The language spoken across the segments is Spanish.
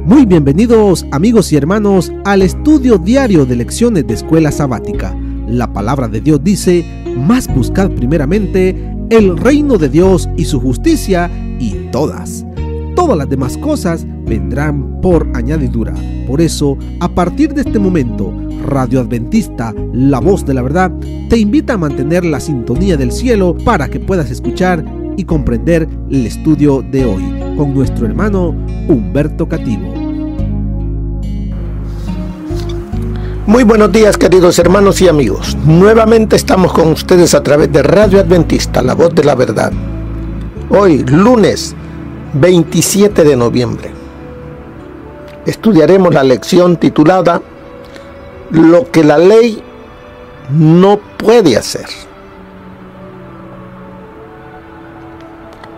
Muy bienvenidos amigos y hermanos al estudio diario de lecciones de Escuela Sabática. La palabra de Dios dice: mas buscad primeramente el reino de Dios y su justicia, y todas las demás cosas vendrán por añadidura. Por eso, a partir de este momento, Radio Adventista, la voz de la verdad, te invita a mantener la sintonía del cielo para que puedas escuchar y comprender el estudio de hoy con nuestro hermano Humberto Cativo. Muy buenos días, queridos hermanos y amigos. Nuevamente estamos con ustedes a través de Radio Adventista, la voz de la verdad. Hoy, lunes 27 de noviembre, estudiaremos la lección titulada Lo que la ley no puede hacer.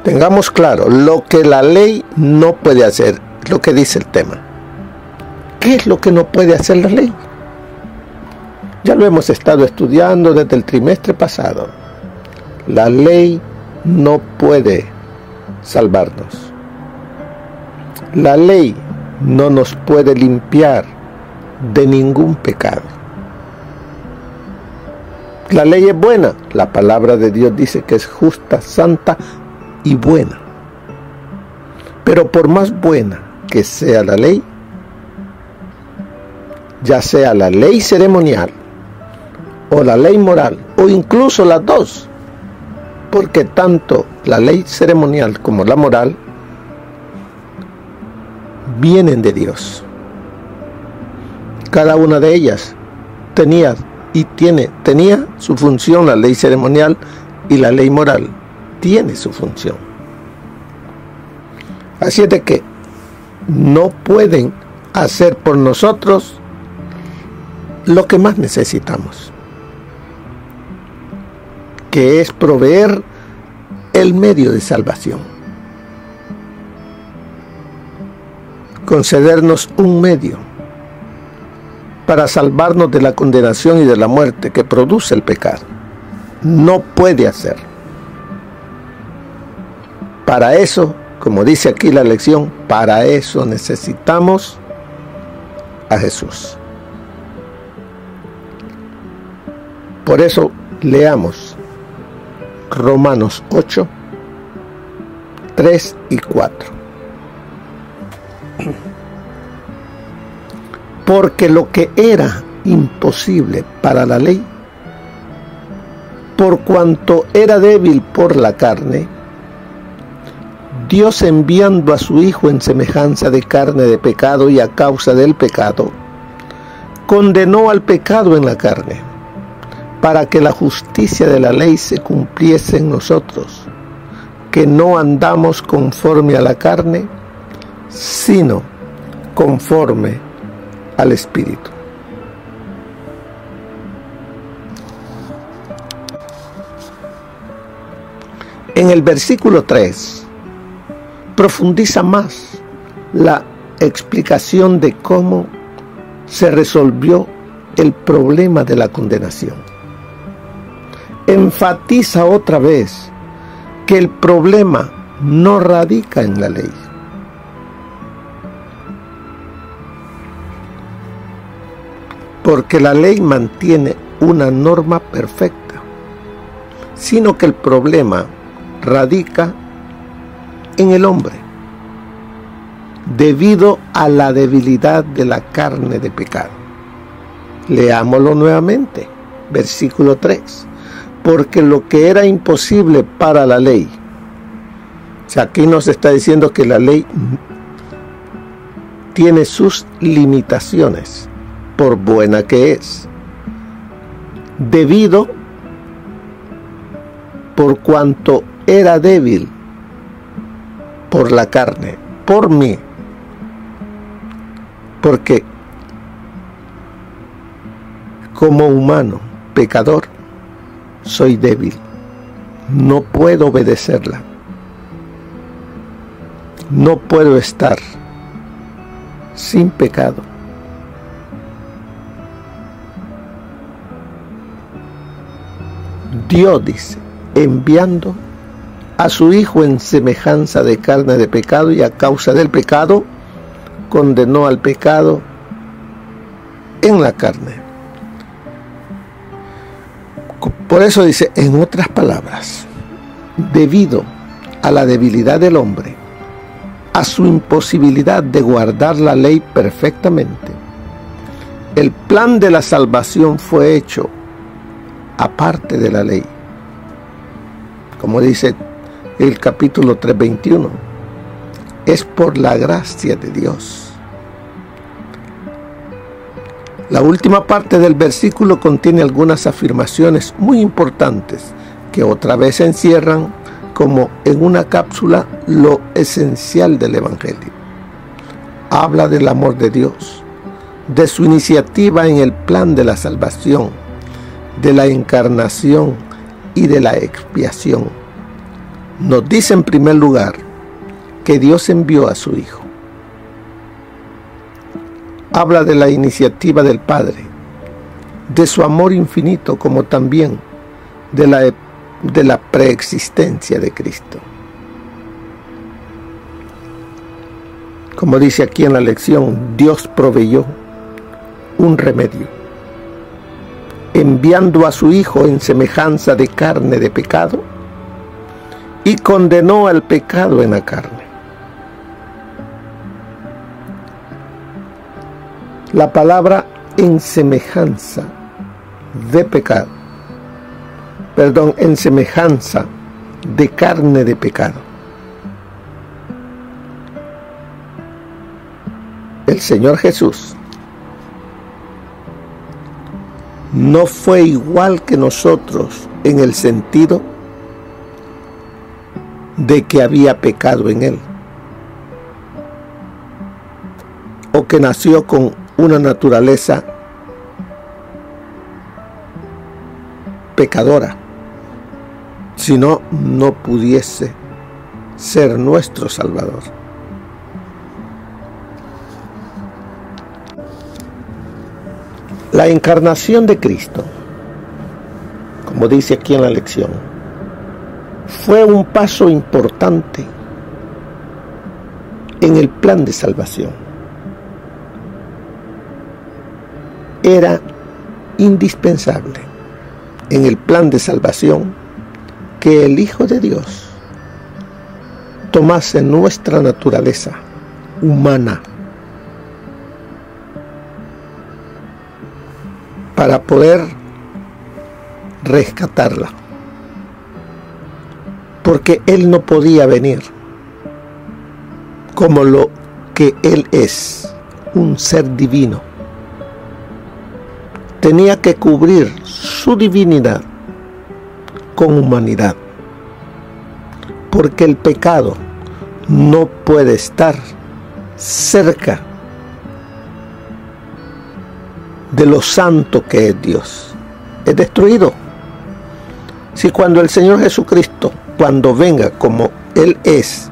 Tengamos claro, lo que la ley no puede hacer, lo que dice el tema. ¿Qué es lo que no puede hacer la ley? Ya lo hemos estado estudiando desde el trimestre pasado. La ley no puede salvarnos. La ley no nos puede limpiar de ningún pecado. La ley es buena. La palabra de Dios dice que es justa, santa y buena. Pero por más buena que sea la ley, ya sea la ley ceremonial o la ley moral, o incluso las dos, porque tanto la ley ceremonial como la moral vienen de Dios. Cada una de ellas tenía su función. La ley ceremonial y la ley moral tiene su función. Así es de que no pueden hacer por nosotros lo que más necesitamos, que es proveer el medio de salvación, concedernos un medio para salvarnos de la condenación y de la muerte que produce el pecado. No puede hacer. Para eso, como dice aquí la lección, para eso necesitamos a Jesús. Por eso leamos Romanos 8, 3 y 4. Porque lo que era imposible para la ley, por cuanto era débil por la carne, Dios, enviando a su Hijo en semejanza de carne de pecado y a causa del pecado, condenó al pecado en la carne, para que la justicia de la ley se cumpliese en nosotros, que no andamos conforme a la carne, sino conforme al Espíritu. En el versículo 3 profundiza más la explicación de cómo se resolvió el problema de la condenación. Enfatiza otra vez que el problema no radica en la ley. Porque la ley mantiene una norma perfecta, sino que el problema radica en el hombre, debido a la debilidad de la carne de pecado. Leámoslo nuevamente, versículo 3. Porque lo que era imposible para la ley, o sea, aquí nos está diciendo que la ley tiene sus limitaciones, por buena que es, por cuanto era débil por la carne, por mí, porque como humano pecador soy débil, no puedo obedecerla, no puedo estar sin pecado. Dios dice, enviando a su Hijo en semejanza de carne de pecado y a causa del pecado, condenó al pecado en la carne. Por eso dice, en otras palabras, debido a la debilidad del hombre, a su imposibilidad de guardar la ley perfectamente, el plan de la salvación fue hecho aparte de la ley. Como dice el capítulo 3:21, es por la gracia de Dios. La última parte del versículo contiene algunas afirmaciones muy importantes que otra vez encierran como en una cápsula lo esencial del Evangelio. Habla del amor de Dios, de su iniciativa en el plan de la salvación, de la encarnación y de la expiación. Nos dice en primer lugar que Dios envió a su Hijo. Habla de la iniciativa del Padre, de su amor infinito, como también de la preexistencia de Cristo. Como dice aquí en la lección, Dios proveyó un remedio, enviando a su Hijo en semejanza de carne de pecado, y condenó al pecado en la carne. La palabra en semejanza de pecado, en semejanza de carne de pecado. El Señor Jesús no fue igual que nosotros en el sentido de que había pecado en él, o que nació con una naturaleza pecadora, sino no pudiese ser nuestro Salvador. La encarnación de Cristo, como dice aquí en la lección, fue un paso importante en el plan de salvación. Era indispensable en el plan de salvación que el Hijo de Dios tomase nuestra naturaleza humana para poder rescatarla, porque Él no podía venir como lo que Él es, un ser divino. Tenía que cubrir su divinidad con humanidad, porque el pecado no puede estar cerca de lo santo que es Dios. Es destruido. Si cuando el Señor Jesucristo, cuando venga como Él es,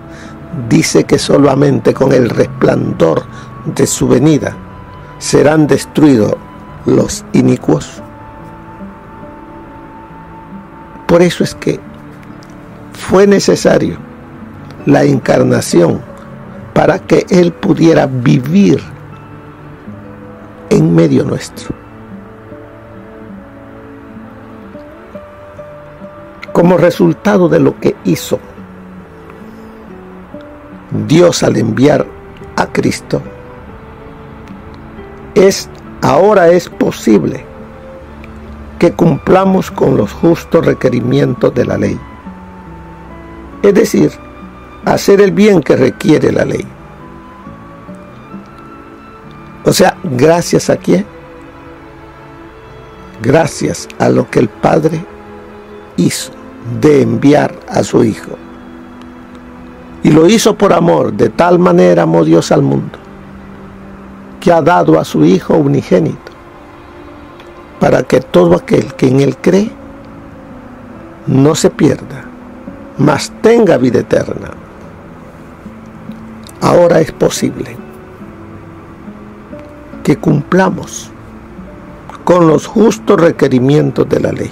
dice que solamente con el resplandor de su venida serán destruidos los inicuos. Por eso es que fue necesario la encarnación para que Él pudiera vivir en medio nuestro. Como resultado de lo que hizo Dios al enviar a Cristo, ahora es posible que cumplamos con los justos requerimientos de la ley. Es decir, hacer el bien que requiere la ley. O sea, ¿gracias a quién? Gracias a lo que el Padre hizo de enviar a su Hijo. Y lo hizo por amor, de tal manera amó Dios al mundo, que ha dado a su Hijo unigénito, para que todo aquel que en Él cree no se pierda, mas tenga vida eterna. Ahora es posible que cumplamos con los justos requerimientos de la ley.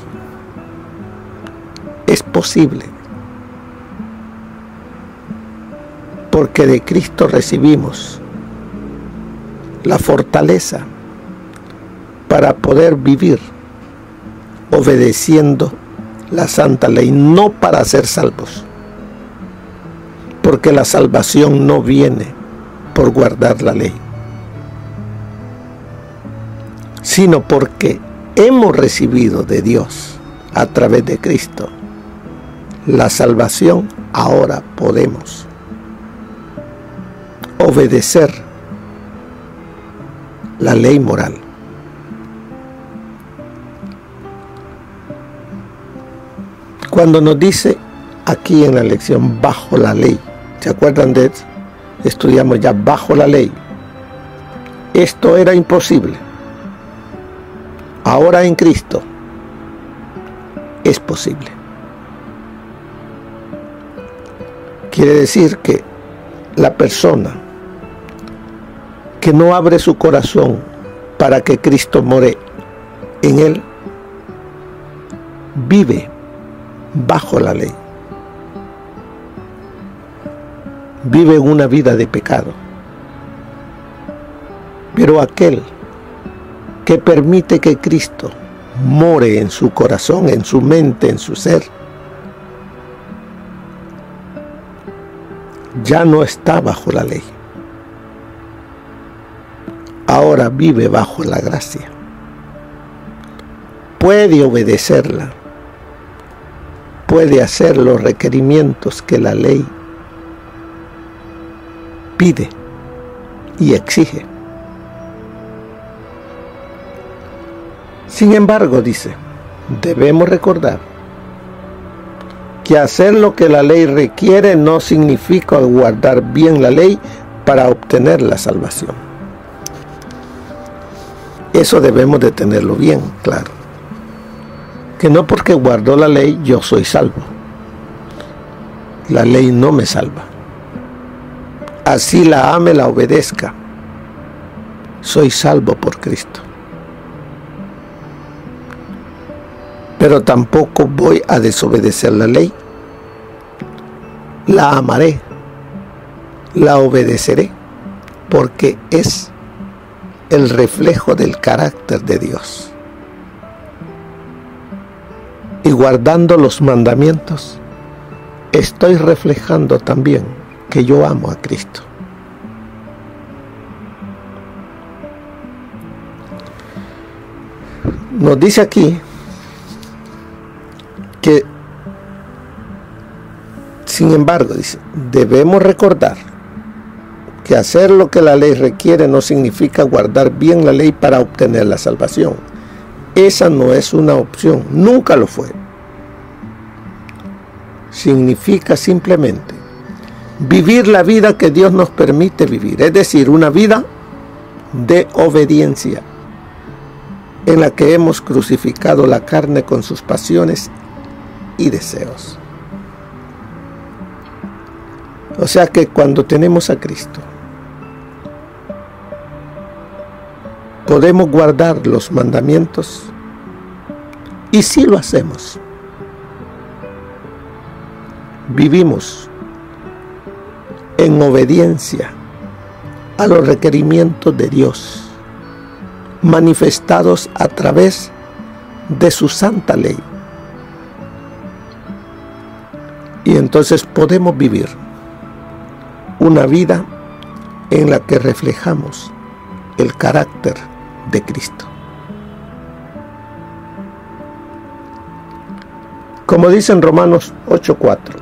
Es posible, porque de Cristo recibimos la fortaleza para poder vivir obedeciendo la santa ley, no para ser salvos, porque la salvación no viene por guardar la ley, sino porque hemos recibido de Dios a través de Cristo la salvación. Ahora podemos obedecer la ley moral. Cuando nos dice aquí en la lección bajo la ley, ¿se acuerdan de eso? Estudiamos ya bajo la ley. Esto era imposible. Ahora en Cristo es posible. Quiere decir que la persona que no abre su corazón para que Cristo more en él, vive bajo la ley. Vive una vida de pecado. Pero aquel que permite que Cristo more en su corazón, en su mente, en su ser, ya no está bajo la ley. Ahora vive bajo la gracia. Puede obedecerla. Puede hacer los requerimientos que la ley pide y exige. Sin embargo, dice, debemos recordar que hacer lo que la ley requiere no significa guardar bien la ley para obtener la salvación. Eso debemos de tenerlo bien claro. Que no porque guardo la ley yo soy salvo. La ley no me salva. Así la ame, la obedezca, soy salvo por Cristo. Pero tampoco voy a desobedecer la ley. La amaré, la obedeceré, porque es el reflejo del carácter de Dios. Y guardando los mandamientos, estoy reflejando también que yo amo a Cristo. Nos dice aquí que, sin embargo, dice, debemos recordar que hacer lo que la ley requiere no significa guardar bien la ley para obtener la salvación. Esa no es una opción, nunca lo fue. Significa simplemente vivir la vida que Dios nos permite vivir, es decir, una vida de obediencia, en la que hemos crucificado la carne con sus pasiones y deseos. O sea que cuando tenemos a Cristo, podemos guardar los mandamientos, y si lo hacemos, vivimos en obediencia a los requerimientos de Dios, manifestados a través de su santa ley. Y entonces podemos vivir una vida en la que reflejamos el carácter de Cristo. Como dice en Romanos 8:4,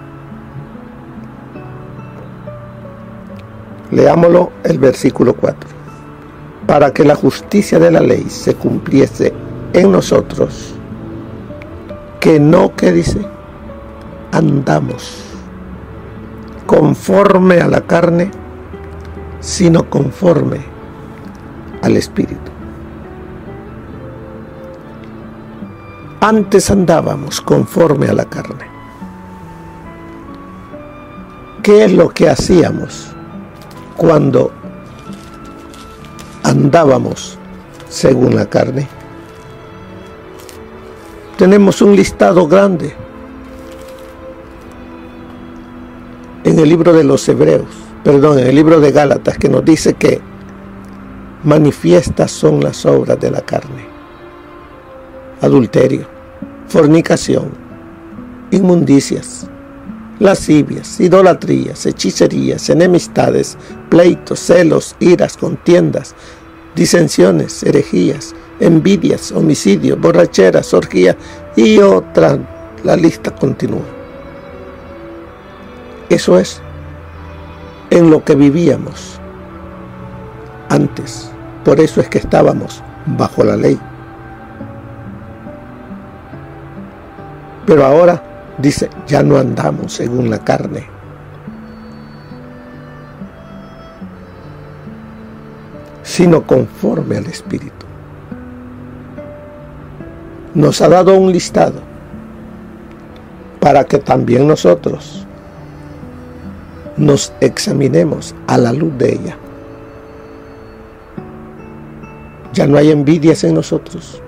leámoslo el versículo 4. Para que la justicia de la ley se cumpliese en nosotros, que no, ¿qué dice? Andamos conforme a la carne, sino conforme al Espíritu. Antes andábamos conforme a la carne. ¿Qué es lo que hacíamos cuando andábamos según la carne? Tenemos un listado grande en el libro de los Hebreos, en el libro de Gálatas, que nos dice que manifiestas son las obras de la carne: adulterio, fornicación, inmundicias, lascivias, idolatrías, hechicerías, enemistades, pleitos, celos, iras, contiendas, disensiones, herejías, envidias, homicidios, borracheras, orgías y otras. La lista continúa. Eso es en lo que vivíamos antes. Por eso es que estábamos bajo la ley. Pero ahora dice, ya no andamos según la carne, sino conforme al Espíritu. Nos ha dado un listado para que también nosotros nos examinemos a la luz de ella. Ya no hay envidias en nosotros.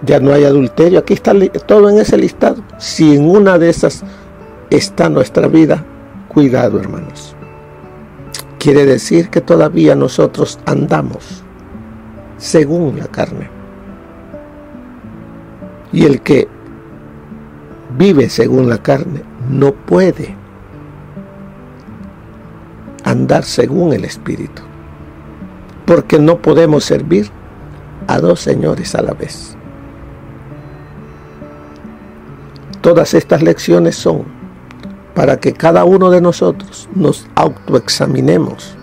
Ya no hay adulterio. Aquí está todo en ese listado. Si en una de esas está nuestra vida, cuidado, hermanos. Quiere decir que todavía nosotros andamos según la carne. Y el que vive según la carne no puede andar según el Espíritu, porque no podemos servir a dos señores a la vez. Todas estas lecciones son para que cada uno de nosotros nos autoexaminemos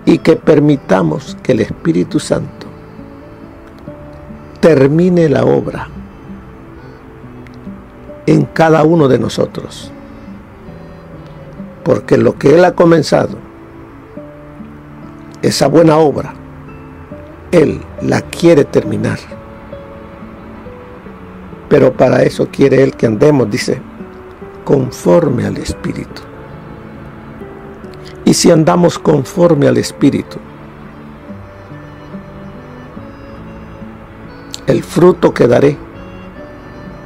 y que permitamos que el Espíritu Santo termine la obra en cada uno de nosotros, porque lo que Él ha comenzado, esa buena obra, Él la quiere terminar. Pero para eso quiere Él que andemos, dice, conforme al Espíritu. Y si andamos conforme al Espíritu, el fruto que daré,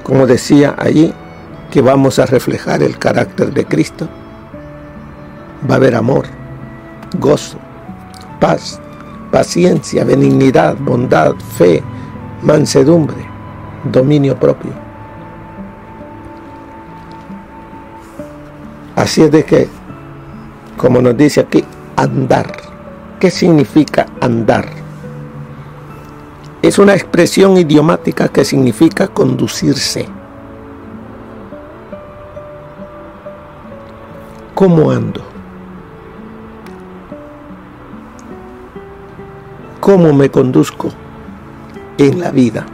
como decía allí, que vamos a reflejar el carácter de Cristo, va a haber amor, gozo, paz, paciencia, benignidad, bondad, fe, mansedumbre, dominio propio. Así es de que, como nos dice aquí, andar. ¿Qué significa andar? Es una expresión idiomática que significa conducirse. ¿Cómo ando? ¿Cómo me conduzco en la vida?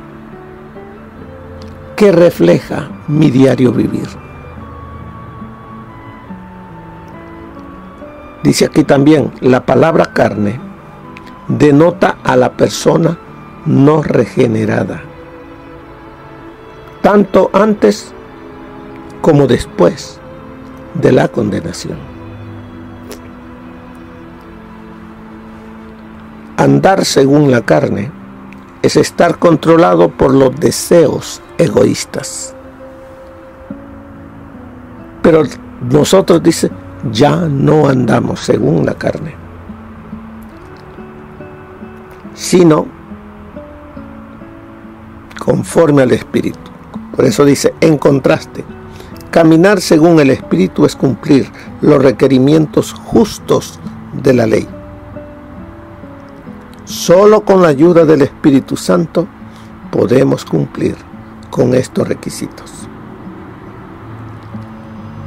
¿Qué refleja mi diario vivir? Dice aquí también, la palabra carne denota a la persona no regenerada, tanto antes como después de la condenación. Andar según la carne es estar controlado por los deseos egoístas. Pero nosotros, dice, ya no andamos según la carne, sino conforme al Espíritu. Por eso dice, en contraste, caminar según el Espíritu es cumplir los requerimientos justos de la ley. Solo con la ayuda del Espíritu Santo podemos cumplir con estos requisitos.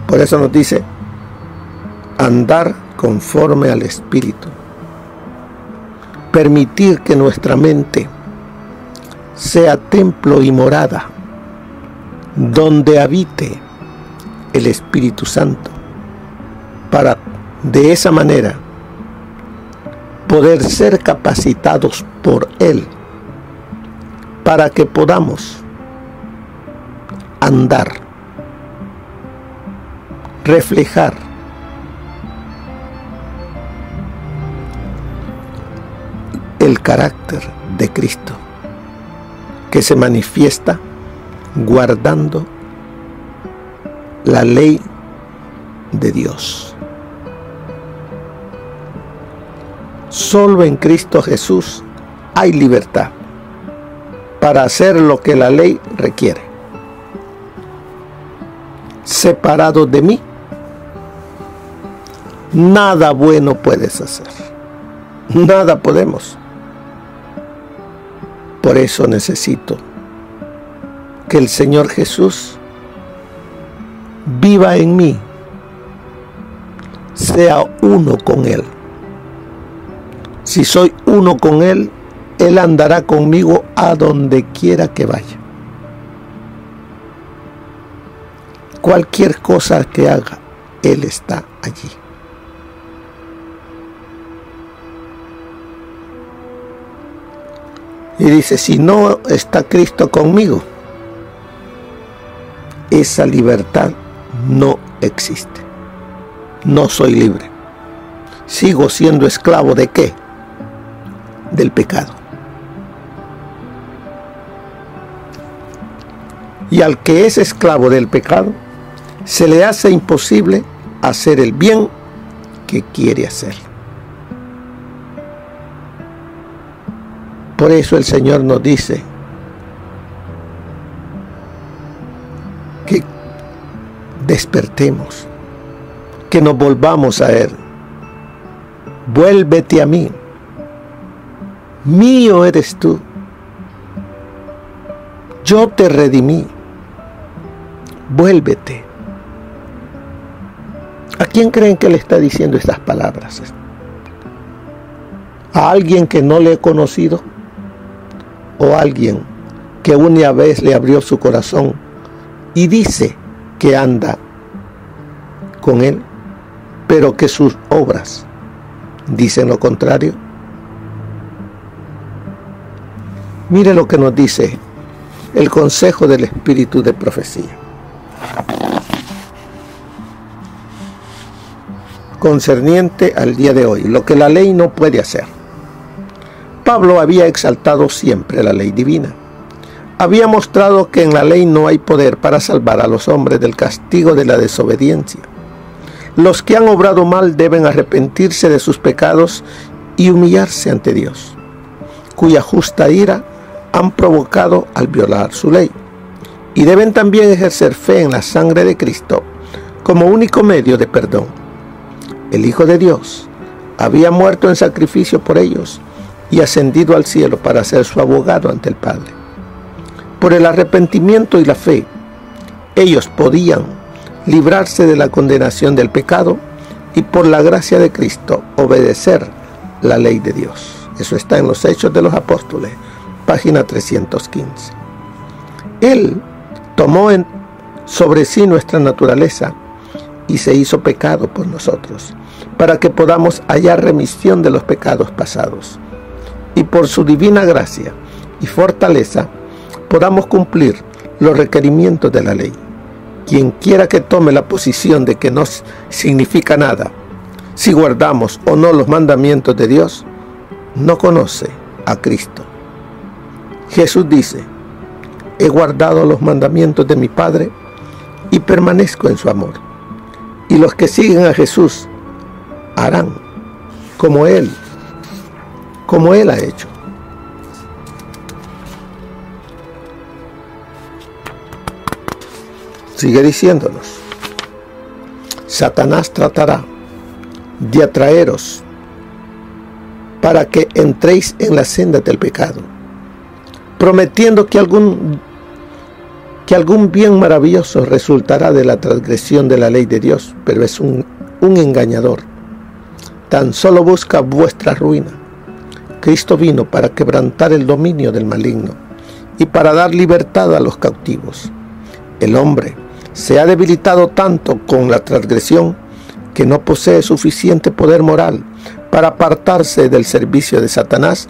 Por eso nos dice, andar conforme al Espíritu. Permitir que nuestra mente sea templo y morada donde habite el Espíritu Santo, para de esa manera poder ser capacitados por Él, para que podamos andar, reflejar el carácter de Cristo, que se manifiesta guardando la ley de Dios. Solo en Cristo Jesús hay libertad para hacer lo que la ley requiere. Separado de mí, nada bueno puedes hacer. Nada podemos. Por eso necesito que el Señor Jesús viva en mí, sea uno con Él. Si soy uno con Él, Él andará conmigo a donde quiera que vaya. Cualquier cosa que haga, Él está allí. Y dice, si no está Cristo conmigo, esa libertad no existe. No soy libre. Sigo siendo esclavo ¿de qué? Del pecado. Y al que es esclavo del pecado, se le hace imposible hacer el bien que quiere hacer. Por eso el Señor nos dice que despertemos, que nos volvamos a Él. Vuélvete a mí. Mío eres tú. Yo te redimí. Vuélvete. ¿A quién creen que le está diciendo estas palabras? ¿A alguien que no le he conocido? ¿O a alguien que una vez le abrió su corazón y dice que anda con Él, pero que sus obras dicen lo contrario? Mire lo que nos dice el consejo del Espíritu de profecía. Concerniente al día de hoy, lo que la ley no puede hacer. Pablo había exaltado siempre la ley divina. Había mostrado que en la ley no hay poder para salvar a los hombres del castigo de la desobediencia. Los que han obrado mal deben arrepentirse de sus pecados y humillarse ante Dios, cuya justa ira han provocado al violar su ley. Y deben también ejercer fe en la sangre de Cristo como único medio de perdón. El Hijo de Dios había muerto en sacrificio por ellos y ascendido al cielo para ser su abogado ante el Padre. Por el arrepentimiento y la fe, ellos podían librarse de la condenación del pecado y por la gracia de Cristo obedecer la ley de Dios. Eso está en los Hechos de los Apóstoles, página 315. Él tomó sobre sí nuestra naturaleza y se hizo pecado por nosotros, para que podamos hallar remisión de los pecados pasados. Y por su divina gracia y fortaleza podamos cumplir los requerimientos de la ley. Quien quiera que tome la posición de que no significa nada si guardamos o no los mandamientos de Dios, no conoce a Cristo. Jesús dice, he guardado los mandamientos de mi Padre y permanezco en su amor. Y los que siguen a Jesús harán como Él ha hecho. Sigue diciéndonos, Satanás tratará de atraeros para que entréis en la senda del pecado, prometiendo que algún bien maravilloso resultará de la transgresión de la ley de Dios, pero es un engañador. Tan solo busca vuestra ruina. Cristo vino para quebrantar el dominio del maligno y para dar libertad a los cautivos. El hombre se ha debilitado tanto con la transgresión que no posee suficiente poder moral para apartarse del servicio de Satanás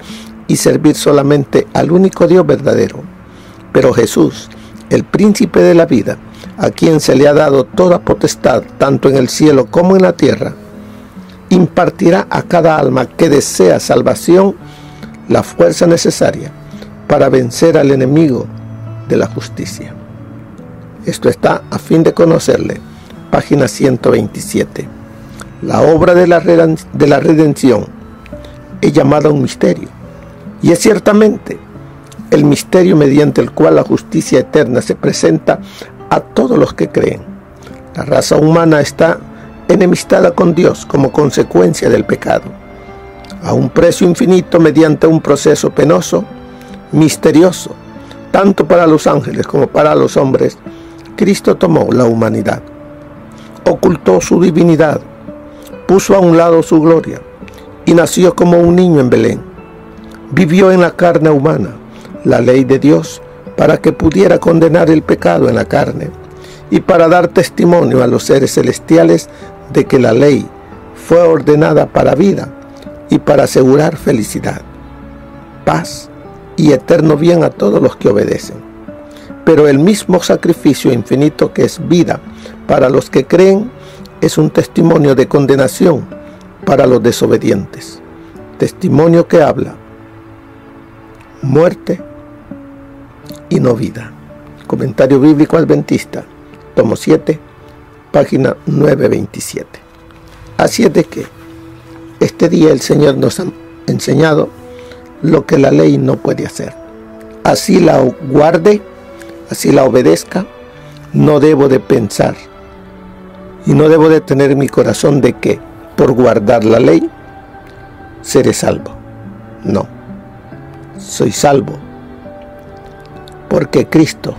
y servir solamente al único Dios verdadero. Pero Jesús, el príncipe de la vida, a quien se le ha dado toda potestad, tanto en el cielo como en la tierra, impartirá a cada alma que desea salvación la fuerza necesaria para vencer al enemigo de la justicia. Esto está a fin de conocerle, página 127. La obra de la redención es llamada un misterio. Y es ciertamente el misterio mediante el cual la justicia eterna se presenta a todos los que creen. La raza humana está enemistada con Dios como consecuencia del pecado. A un precio infinito mediante un proceso penoso, misterioso, tanto para los ángeles como para los hombres, Cristo tomó la humanidad, ocultó su divinidad, puso a un lado su gloria y nació como un niño en Belén. Vivió en la carne humana la ley de Dios para que pudiera condenar el pecado en la carne y para dar testimonio a los seres celestiales de que la ley fue ordenada para vida y para asegurar felicidad, paz y eterno bien a todos los que obedecen. Pero el mismo sacrificio infinito que es vida para los que creen es un testimonio de condenación para los desobedientes. Testimonio que habla muerte y no vida. Comentario Bíblico Adventista, tomo 7, página 927. Así es de que este día el Señor nos ha enseñado lo que la ley no puede hacer. Así la guarde, así la obedezca, no debo de pensar y no debo de tener en mi corazón de que por guardar la ley seré salvo. No, soy salvo porque Cristo,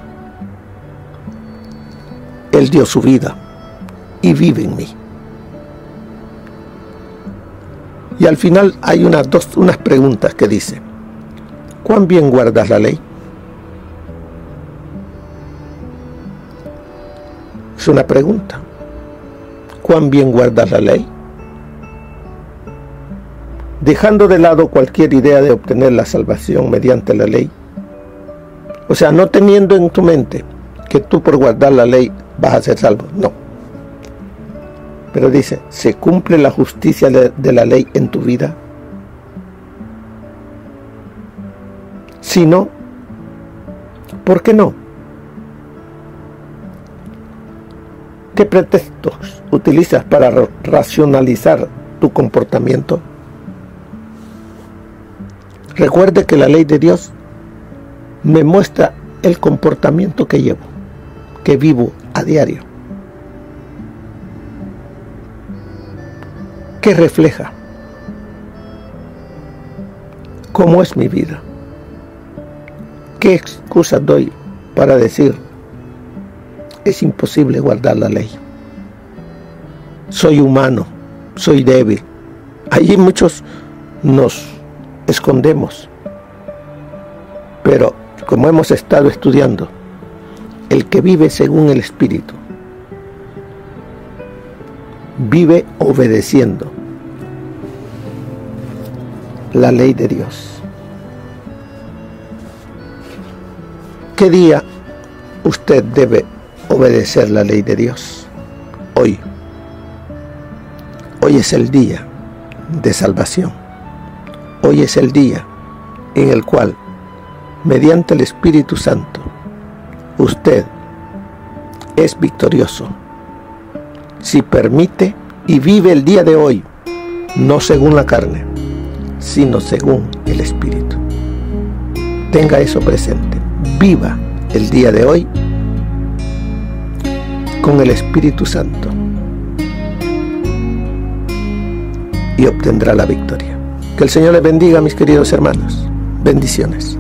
Él dio su vida y vive en mí. Y al final hay unas preguntas que dice: ¿cuán bien guardas la ley? Es una pregunta. ¿Cuán bien guardas la ley? Dejando de lado cualquier idea de obtener la salvación mediante la ley. O sea, no teniendo en tu mente que tú por guardar la ley vas a ser salvo. No. Pero dice, ¿se cumple la justicia de la ley en tu vida? Si no, ¿por qué no? ¿Qué pretextos utilizas para racionalizar tu comportamiento? Recuerde que la ley de Dios me muestra el comportamiento que llevo, que vivo a diario. ¿Qué refleja? ¿Cómo es mi vida? ¿Qué excusas doy para decir es imposible guardar la ley? Soy humano, soy débil. Allí muchos nos escondemos. Pero como hemos estado estudiando, el que vive según el Espíritu vive obedeciendo la ley de Dios. ¿Qué día usted debe obedecer la ley de Dios? Hoy. Hoy es el día de salvación. Hoy es el día en el cual, mediante el Espíritu Santo, usted es victorioso. Si permite y vive el día de hoy, no según la carne, sino según el Espíritu. Tenga eso presente. Viva el día de hoy con el Espíritu Santo y obtendrá la victoria. Que el Señor les bendiga, mis queridos hermanos. Bendiciones.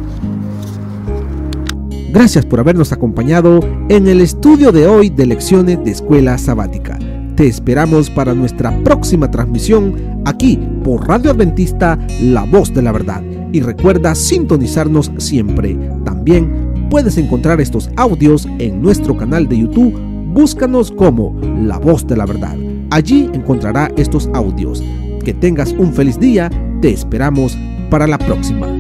Gracias por habernos acompañado en el estudio de hoy de lecciones de Escuela Sabática. Te esperamos para nuestra próxima transmisión aquí por Radio Adventista, La Voz de la Verdad. Y recuerda sintonizarnos siempre. También puedes encontrar estos audios en nuestro canal de YouTube. Búscanos como La Voz de la Verdad. Allí encontrará estos audios. Que tengas un feliz día. Te esperamos para la próxima.